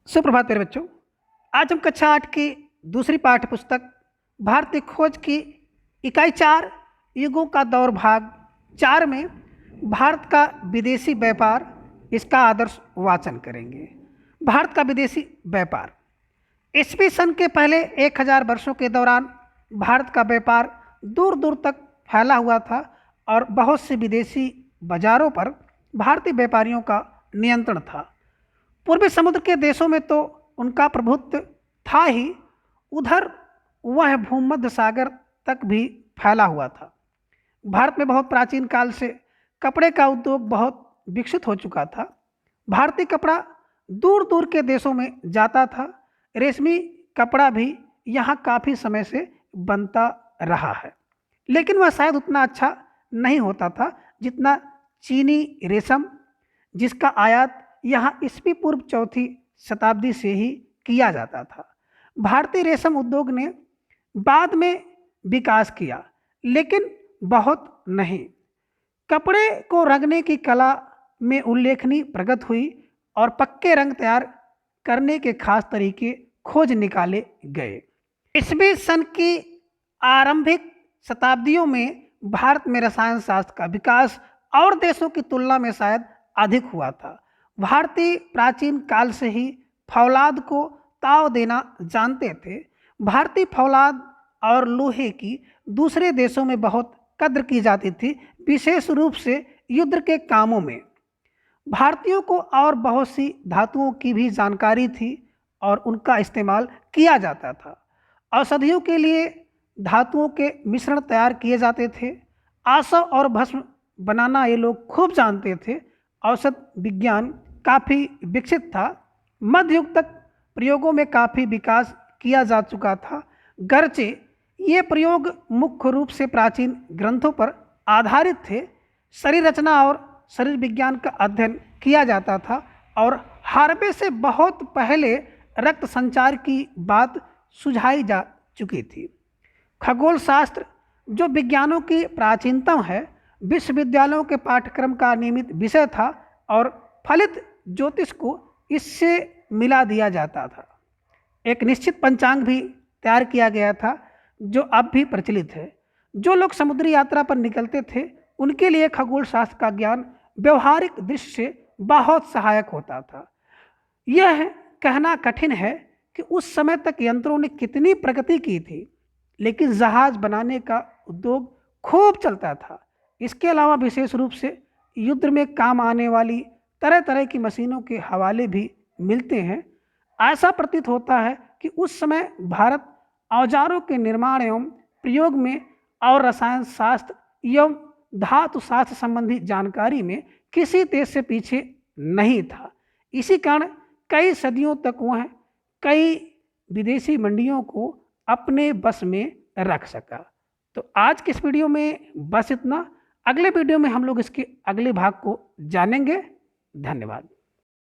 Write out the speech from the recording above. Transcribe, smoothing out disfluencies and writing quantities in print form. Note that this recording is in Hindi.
सुप्रभात मेरे बच्चों। आज हम कक्षा 8 की दूसरी पाठ्य पुस्तक भारतीय खोज की इकाई 4 युगों का दौर भाग 4 में भारत का विदेशी व्यापार इसका आदर्श वाचन करेंगे। भारत का विदेशी व्यापार ईस्वी सन के पहले 1000 वर्षों के दौरान भारत का व्यापार दूर दूर तक फैला हुआ था और बहुत से विदेशी बाजारों पर भारतीय व्यापारियों का नियंत्रण था। पूर्वी समुद्र के देशों में तो उनका प्रभुत्व था ही, उधर वह भूमध्य सागर तक भी फैला हुआ था। भारत में बहुत प्राचीन काल से कपड़े का उद्योग बहुत विकसित हो चुका था। भारतीय कपड़ा दूर दूर के देशों में जाता था। रेशमी कपड़ा भी यहाँ काफ़ी समय से बनता रहा है, लेकिन वह शायद उतना अच्छा नहीं होता था जितना चीनी रेशम, जिसका आयात यहाँ ईस्वी पूर्व चौथी शताब्दी से ही किया जाता था। भारतीय रेशम उद्योग ने बाद में विकास किया, लेकिन बहुत नहीं। कपड़े को रंगने की कला में उल्लेखनीय प्रगति हुई और पक्के रंग तैयार करने के खास तरीके खोज निकाले गए। ईस्वी सन की आरंभिक शताब्दियों में भारत में रसायन शास्त्र का विकास और देशों की तुलना में शायद अधिक हुआ था। भारतीय प्राचीन काल से ही फौलाद को ताव देना जानते थे। भारतीय फौलाद और लोहे की दूसरे देशों में बहुत कद्र की जाती थी, विशेष रूप से युद्ध के कामों में। भारतीयों को और बहुत सी धातुओं की भी जानकारी थी और उनका इस्तेमाल किया जाता था। औषधियों के लिए धातुओं के मिश्रण तैयार किए जाते थे। आसव और भस्म बनाना ये लोग खूब जानते थे। औषध विज्ञान काफ़ी विकसित था। मध्य युग तक प्रयोगों में काफ़ी विकास किया जा चुका था, गर्चे ये प्रयोग मुख्य रूप से प्राचीन ग्रंथों पर आधारित थे। शरीर रचना और शरीर विज्ञान का अध्ययन किया जाता था और हार्वे से बहुत पहले रक्त संचार की बात सुझाई जा चुकी थी। खगोल शास्त्र, जो विज्ञानों की प्राचीनतम है, विश्वविद्यालयों के पाठ्यक्रम का नियमित विषय था और फलित ज्योतिष को इससे मिला दिया जाता था। एक निश्चित पंचांग भी तैयार किया गया था जो अब भी प्रचलित है। जो लोग समुद्री यात्रा पर निकलते थे उनके लिए खगोल शास्त्र का ज्ञान व्यवहारिक दृष्टि से बहुत सहायक होता था। यह कहना कठिन है कि उस समय तक यंत्रों ने कितनी प्रगति की थी, लेकिन जहाज बनाने का उद्योग खूब चलता था। इसके अलावा विशेष रूप से युद्ध में काम आने वाली तरह तरह की मशीनों के हवाले भी मिलते हैं। ऐसा प्रतीत होता है कि उस समय भारत औजारों के निर्माण एवं प्रयोग में और रसायन शास्त्र एवं धातु शास्त्र संबंधी जानकारी में किसी देश से पीछे नहीं था। इसी कारण कई सदियों तक वह कई विदेशी मंडियों को अपने बस में रख सका। तो आज के इस वीडियो में बस इतना। अगले वीडियो में हम लोग इसके अगले भाग को जानेंगे। धन्यवाद।